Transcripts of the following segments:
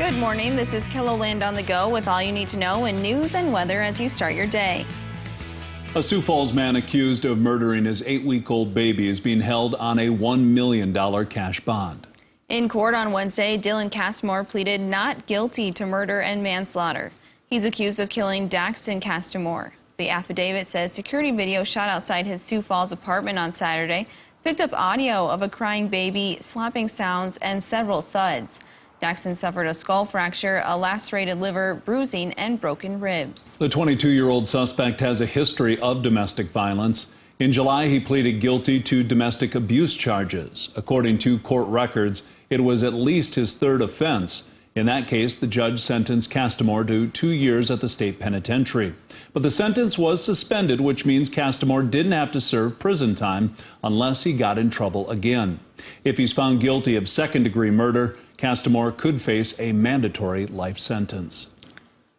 Good morning. This is KELOLAND on the go with all you need to know in news and weather as you start your day. A Sioux Falls man accused of murdering his 8-week-old baby is being held on a $1 million cash bond. In court on Wednesday, Dylan Castamore pleaded not guilty to murder and manslaughter. He's accused of killing Daxton Castamore. The affidavit says security video shot outside his Sioux Falls apartment on Saturday picked up audio of a crying baby, slapping sounds, and several thuds. Daxton suffered a skull fracture, a lacerated liver, bruising, and broken ribs. The 22-year-old suspect has a history of domestic violence. In July, he pleaded guilty to domestic abuse charges. According to court records, it was at least his third offense. In that case, the judge sentenced Castamore to 2 years at the state penitentiary. But the sentence was suspended, which means Castamore didn't have to serve prison time unless he got in trouble again. If he's found guilty of second-degree murder, Castamore could face a mandatory life sentence.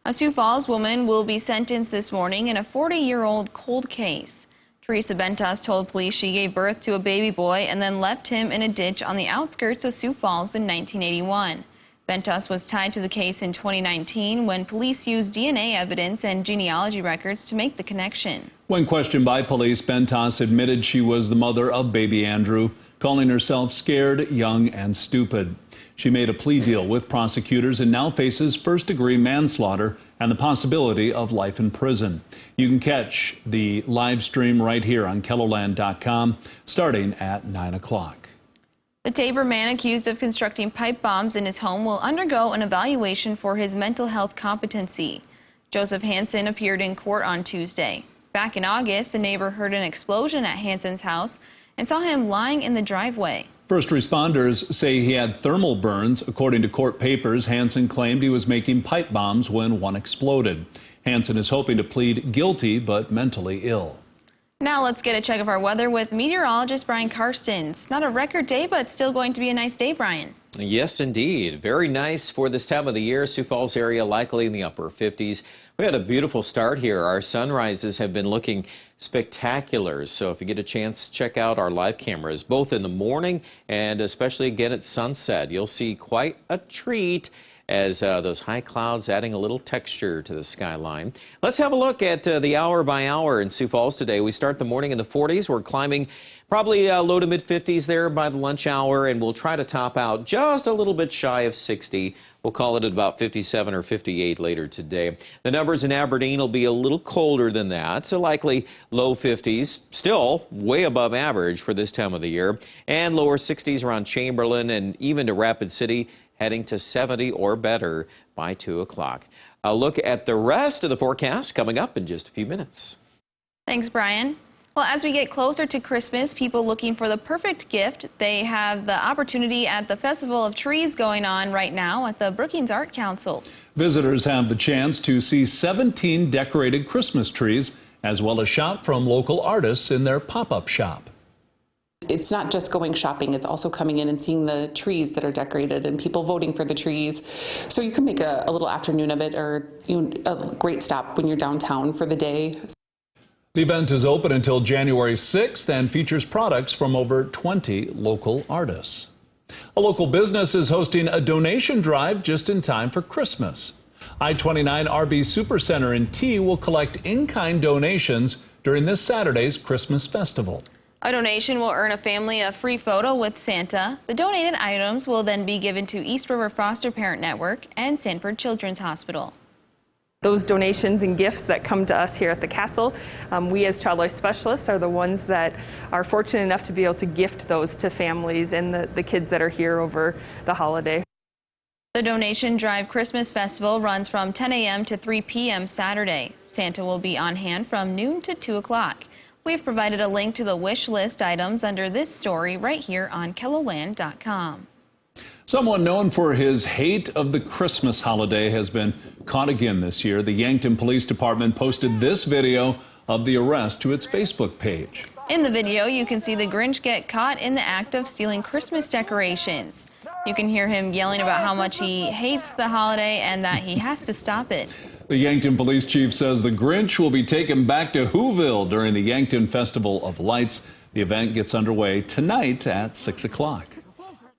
A Sioux Falls woman will be sentenced this morning in a 40-year-old cold case. Teresa Bentas told police she gave birth to a baby boy and then left him in a ditch on the outskirts of Sioux Falls in 1981. Bentas was tied to the case in 2019 when police used DNA evidence and genealogy records to make the connection. When questioned by police, Bentas admitted she was the mother of baby Andrew, calling herself scared, young, and stupid. She made a plea deal with prosecutors and now faces first-degree manslaughter and the possibility of life in prison. You can catch the live stream right here on KELOLAND.com starting at 9 o'clock. The Tabor man accused of constructing pipe bombs in his home will undergo an evaluation for his mental health competency. Joseph Hansen appeared in court on Tuesday. Back in August, a neighbor heard an explosion at Hansen's house and saw him lying in the driveway. First responders say he had thermal burns. According to court papers, Hansen claimed he was making pipe bombs when one exploded. Hansen is hoping to plead guilty but mentally ill. Now let's get a check of our weather with meteorologist Brian Karstens. Not a record day, but still going to be a nice day, Brian. Yes, indeed. Very nice for this time of the year. Sioux Falls area likely in the upper 50s. We had a beautiful start here. Our sunrises have been looking spectacular. So if you get a chance, check out our live cameras, both in the morning and especially again at sunset. You'll see quite a treat as those high clouds adding a little texture to the skyline. Let's have a look at the hour by hour in Sioux Falls today. We start the morning in the 40s. We're climbing probably low to mid 50s there by the lunch hour, and we'll try to top out just a little bit shy of 60. We'll call it at about 57 or 58 later today. The numbers in Aberdeen will be a little colder than that, so likely low 50s, still way above average for this time of the year, and lower 60s around Chamberlain and even to Rapid City, heading to 70 or better by 2 o'clock. A look at the rest of the forecast coming up in just a few minutes. Thanks, Brian. Well, as we get closer to Christmas, people looking for the perfect gift, they have the opportunity at the Festival of Trees going on right now at the Brookings Art Council. Visitors have the chance to see 17 decorated Christmas trees, as well as shop from local artists in their pop-up shop. It's not just going shopping, it's also coming in and seeing the trees that are decorated and people voting for the trees. So you can make a little afternoon of it, or a great stop when you're downtown for the day. The event is open until January 6th and features products from over 20 local artists. A local business is hosting a donation drive just in time for Christmas. I-29 RV Supercenter in T will collect in-kind donations during this Saturday's Christmas festival. A donation will earn a family a free photo with Santa. The donated items will then be given to East River Foster Parent Network and Sanford Children's Hospital. Those donations and gifts that come to us here at the castle, we as child life specialists are the ones that are fortunate enough to be able to gift those to families and the kids that are here over the holiday. The Donation Drive Christmas Festival runs from 10 a.m. to 3 p.m. Saturday. Santa will be on hand from noon to 2 o'clock. We've provided a link to the wish list items under this story right here on KELOLAND.com. Someone known for his hate of the Christmas holiday has been caught again this year. The Yankton Police Department posted this video of the arrest to its Facebook page. In the video, you can see the Grinch get caught in the act of stealing Christmas decorations. You can hear him yelling about how much he hates the holiday and that he has to stop it. The Yankton Police Chief says the Grinch will be taken back to Whoville during the Yankton Festival of Lights. The event gets underway tonight at 6 o'clock.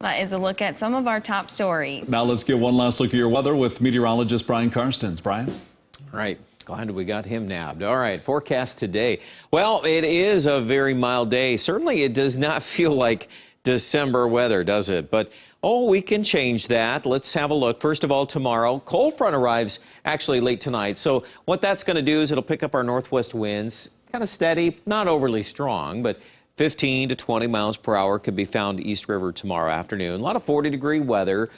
That is a look at some of our top stories. Now let's get one last look at your weather with meteorologist Brian Karstens. Brian? All right. Glad we got him nabbed. All right, forecast today. Well, it is a very mild day. Certainly it does not feel like December weather, does it? But, we can change that. Let's have a look. First of all, tomorrow, cold front arrives actually late tonight. So what that's going to do is it'll pick up our northwest winds, kind of steady, not overly strong, but 15 to 20 miles per hour could be found East River tomorrow afternoon. A lot of 40-degree weather,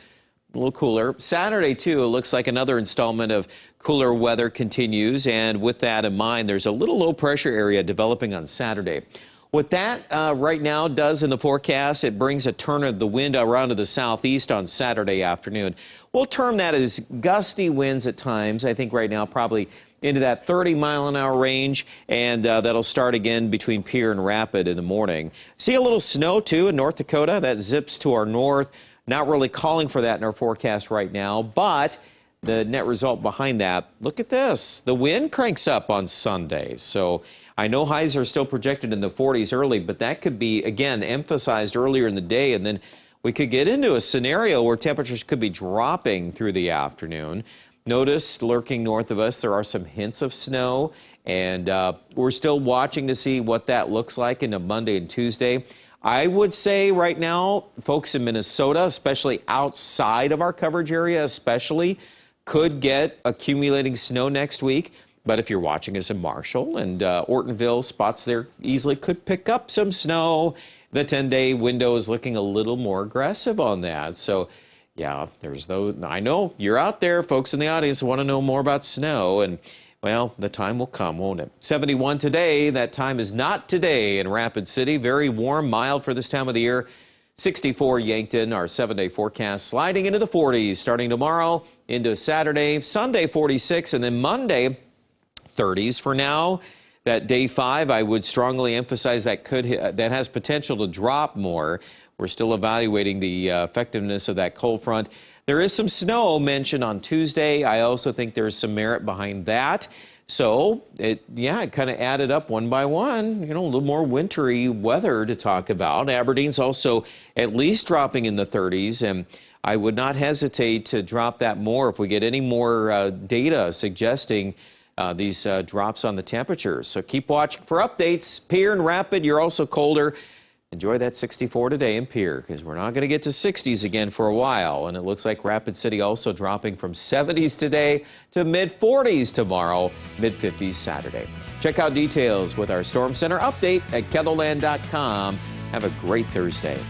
a little cooler. Saturday, too, it looks like another installment of cooler weather continues. And with that in mind, there's a little low-pressure area developing on Saturday. What that right now does in the forecast, it brings a turn of the wind around to the southeast on Saturday afternoon. We'll term that as gusty winds at times. I think right now probably into that 30-mile-an-hour range, and that'll start again between Pierre and Rapid in the morning. See a little snow, too, in North Dakota. That zips to our north. Not really calling for that in our forecast right now, but the net result behind that, look at this. The wind cranks up on Sunday. So I know highs are still projected in the 40s early, but that could be, again, emphasized earlier in the day, and then we could get into a scenario where temperatures could be dropping through the afternoon. Notice, lurking north of us, there are some hints of snow, and we're still watching to see what that looks like into Monday and Tuesday. I would say right now, folks in Minnesota, especially outside of our coverage area, could get accumulating snow next week. But if you're watching us in Marshall and Ortonville, spots there easily could pick up some snow. The 10-day window is looking a little more aggressive on that. So, yeah, there's those. I know you're out there, folks in the audience want to know more about snow, and well, the time will come, won't it? 71 today. That time is not today in Rapid City. Very warm, mild for this time of the year. 64 Yankton, our 7-day forecast, sliding into the 40s starting tomorrow into Saturday, Sunday 46, and then Monday 30s for now. That day 5, I would strongly emphasize that that has potential to drop more. We're still evaluating the effectiveness of that cold front. There is some snow mentioned on Tuesday. I also think there's some merit behind that. So, it kind of added up one by one. A little more wintry weather to talk about. Aberdeen's also at least dropping in the 30s, and I would not hesitate to drop that more if we get any more data suggesting these drops on the temperatures. So keep watching for updates. Pierre and Rapid, you're also colder. Enjoy that 64 today in Pierre, because we're not going to get to 60s again for a while. And it looks like Rapid City also dropping from 70s today to mid-40s tomorrow, mid-50s Saturday. Check out details with our Storm Center update at KELOLAND.com. Have a great Thursday.